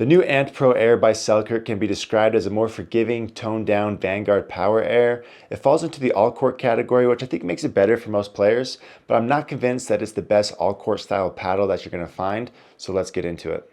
The new Ant Pro Air by Selkirk can be described as a more forgiving, toned-down Vanguard Power Air. It falls into the all-court category, which I think makes it better for most players, but I'm not convinced that it's the best all-court style paddle that you're going to find, so let's get into it.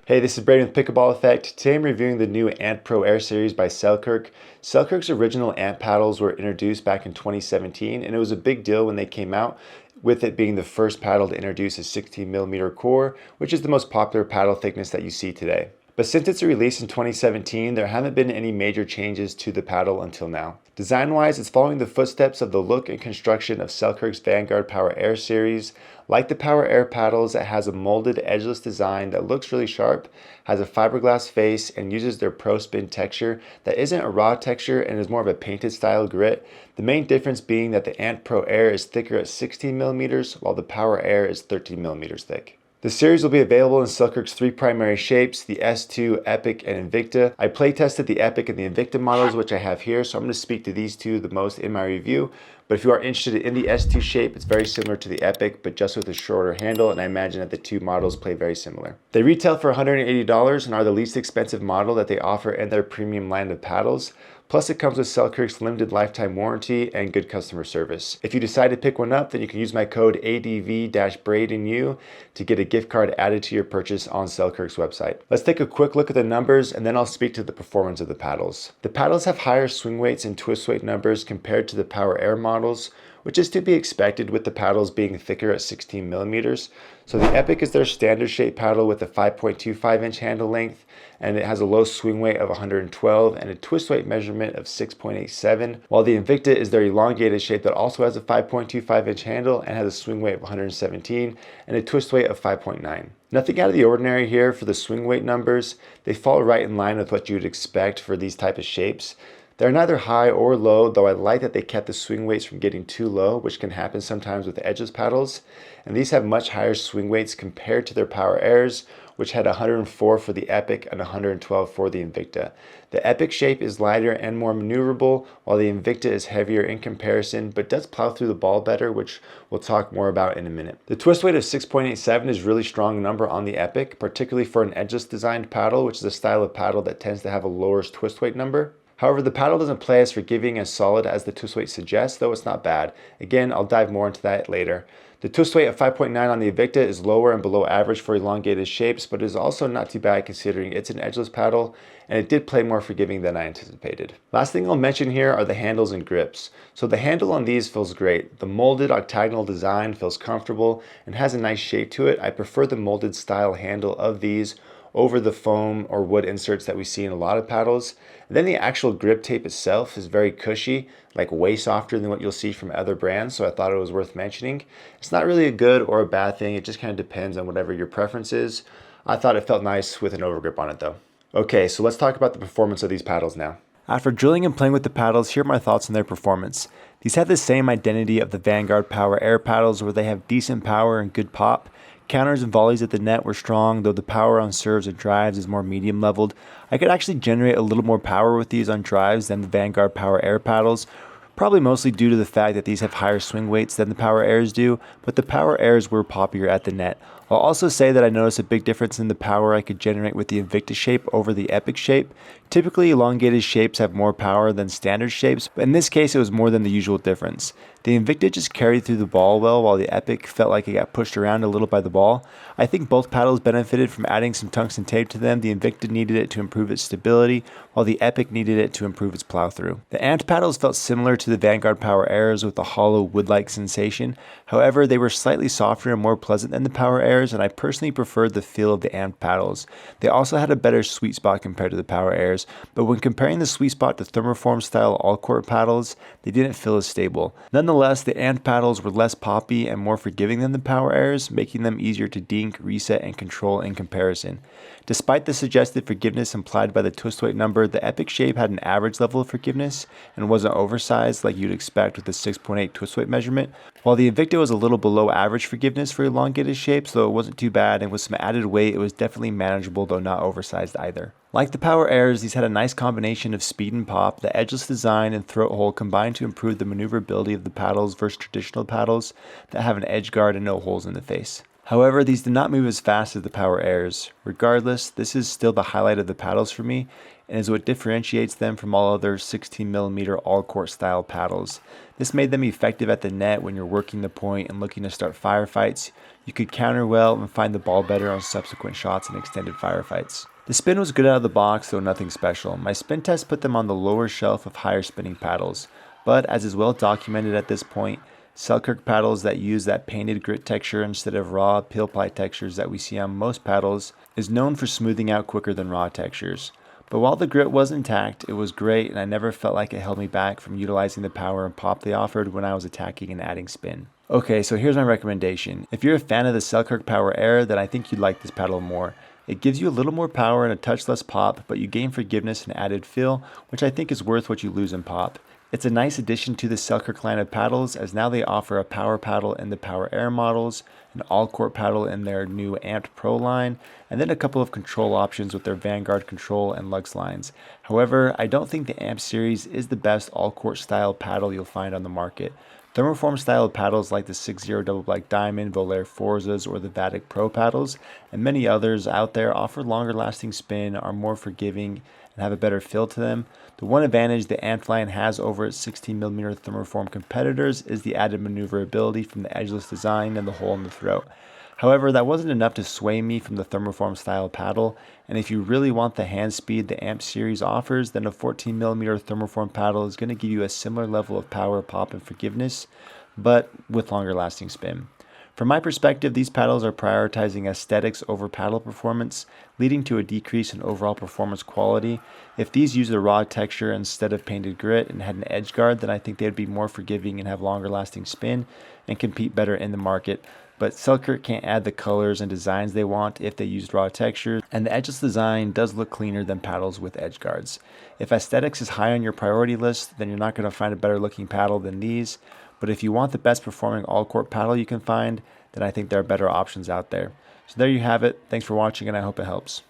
Hey, this is Braden with Pickleball Effect. Today I'm reviewing the new Ant Pro Air series by Selkirk. Selkirk's original Ant paddles were introduced back in 2017, and it was a big deal when they came out, with it being the first paddle to introduce a 16mm core, which is the most popular paddle thickness that you see today. But since its release in 2017, there haven't been any major changes to the paddle until now. Design-wise, it's following the footsteps of the look and construction of Selkirk's Vanguard Power Air series. Like the Power Air paddles, it has a molded edgeless design that looks really sharp, has a fiberglass face, and uses their Pro Spin texture that isn't a raw texture and is more of a painted style grit. The main difference being that the Ant Pro Air is thicker at 16mm, while the Power Air is 13mm thick. The series will be available in Selkirk's three primary shapes, the S2, Epic, and Invicta. I play tested the Epic and the Invicta models, which I have here, so I'm going to speak to these two the most in my review. But if you are interested in the S2 shape, it's very similar to the Epic, but just with a shorter handle, and I imagine that the two models play very similar. They retail for $180 and are the least expensive model that they offer in their premium line of paddles. Plus, it comes with Selkirk's limited lifetime warranty and good customer service. If you decide to pick one up, then you can use my code ADV-BRADENU to get a gift card added to your purchase on Selkirk's website. Let's take a quick look at the numbers, and then I'll speak to the performance of the paddles. The paddles have higher swing weights and twist weight numbers compared to the Power Air models, which is to be expected with the paddles being thicker at 16mm. So the Epic is their standard shape paddle with a 5.25-inch handle length, and it has a low swing weight of 112 and a twist weight measurement of 6.87, while the Invicta is their elongated shape that also has a 5.25-inch handle and has a swing weight of 117 and a twist weight of 5.9. Nothing out of the ordinary here for the swing weight numbers. They fall right in line with what you would expect for these type of shapes. They're neither high or low, though I like that they kept the swing weights from getting too low, which can happen sometimes with edgeless paddles. And these have much higher swing weights compared to their Power Airs, which had 104 for the Epic and 112 for the Invicta. The Epic shape is lighter and more maneuverable, while the Invicta is heavier in comparison, but does plow through the ball better, which we'll talk more about in a minute. The twist weight of 6.87 is a really strong number on the Epic, particularly for an edgeless designed paddle, which is a style of paddle that tends to have a lower twist weight number. However, the paddle doesn't play as forgiving and solid as the twist weight suggests, though it's not bad. Again, I'll dive more into that later. The twist weight of 5.9 on the Invicta is lower and below average for elongated shapes, but is also not too bad considering it's an edgeless paddle, and it did play more forgiving than I anticipated. Last thing I'll mention here are the handles and grips. So the handle on these feels great. The molded octagonal design feels comfortable and has a nice shape to it. I prefer the molded style handle of these over the foam or wood inserts that we see in a lot of paddles. And then the actual grip tape itself is very cushy, like way softer than what you'll see from other brands, so I thought it was worth mentioning. It's not really a good or a bad thing, it just kind of depends on whatever your preference is. I thought it felt nice with an overgrip on it though. Okay, so let's talk about the performance of these paddles now. After drilling and playing with the paddles, here are my thoughts on their performance. These have the same identity of the Vanguard Power Air paddles where they have decent power and good pop. Counters and volleys at the net were strong, though the power on serves and drives is more medium leveled. I could actually generate a little more power with these on drives than the Vanguard Power Air paddles, probably mostly due to the fact that these have higher swing weights than the Power Airs do, but the Power Airs were poppier at the net. I'll also say that I noticed a big difference in the power I could generate with the Invicta shape over the Epic shape. Typically, elongated shapes have more power than standard shapes, but in this case it was more than the usual difference. The Invicta just carried through the ball well, while the Epic felt like it got pushed around a little by the ball. I think both paddles benefited from adding some tungsten tape to them. The Invicta needed it to improve its stability, while the Epic needed it to improve its plow through. The Ant paddles felt similar to the Vanguard Power Airs with a hollow wood-like sensation. However, they were slightly softer and more pleasant than the Power Airs, and I personally preferred the feel of the Ant paddles. They also had a better sweet spot compared to the Power Airs, but when comparing the sweet spot to thermoform style all-court paddles, they didn't feel as stable. Nonetheless, the Ant paddles were less poppy and more forgiving than the Power Airs, making them easier to dink, reset, and control in comparison. Despite the suggested forgiveness implied by the twist weight number, the Epic shape had an average level of forgiveness and wasn't oversized like you'd expect with a 6.8 twist weight measurement, while the Invicta was a little below average forgiveness for elongated shapes, though it wasn't too bad, and with some added weight it was definitely manageable though not oversized either. Like the Power Airs, these had a nice combination of speed and pop. The edgeless design and throat hole combined to improve the maneuverability of the paddles versus traditional paddles that have an edge guard and no holes in the face. However, these did not move as fast as the Power Airs. Regardless, this is still the highlight of the paddles for me and is what differentiates them from all other 16mm all-court style paddles. This made them effective at the net when you're working the point and looking to start firefights. You could counter well and find the ball better on subsequent shots and extended firefights. The spin was good out of the box, though nothing special. My spin test put them on the lower shelf of higher spinning paddles, but as is well documented at this point, Selkirk paddles that use that painted grit texture instead of raw peel ply textures that we see on most paddles is known for smoothing out quicker than raw textures. But while the grit was intact, it was great and I never felt like it held me back from utilizing the power and pop they offered when I was attacking and adding spin. Okay, so here's my recommendation. If you're a fan of the Selkirk Power Air, then I think you'd like this paddle more. It gives you a little more power and a touch less pop, but you gain forgiveness and added feel, which I think is worth what you lose in pop. It's a nice addition to the Selkirk line of paddles, as now they offer a power paddle in the Power Air models, an all-court paddle in their new Amped Pro line, and then a couple of control options with their Vanguard Control and Lux lines. However, I don't think the Amped series is the best all-court style paddle you'll find on the market. Thermoform style paddles like the 6-0 Double Black Diamond, Volair Forzas, or the Vatic Pro paddles, and many others out there offer longer lasting spin, are more forgiving, and have a better feel to them. The one advantage the Amped line has over its 16mm thermoform competitors is the added maneuverability from the edgeless design and the hole in the throat. However, that wasn't enough to sway me from the thermoform style paddle, and if you really want the hand speed the Amped series offers, then a 14mm thermoform paddle is going to give you a similar level of power, pop, and forgiveness, but with longer lasting spin. From my perspective, these paddles are prioritizing aesthetics over paddle performance, leading to a decrease in overall performance quality. If these use a raw texture instead of painted grit and had an edge guard, then I think they'd be more forgiving and have longer lasting spin and compete better in the market. But Selkirk can't add the colors and designs they want if they used raw textures, and the edgeless design does look cleaner than paddles with edge guards. If aesthetics is high on your priority list, then you're not going to find a better looking paddle than these. But if you want the best performing all-court paddle you can find, then I think there are better options out there. So there you have it. Thanks for watching, and I hope it helps.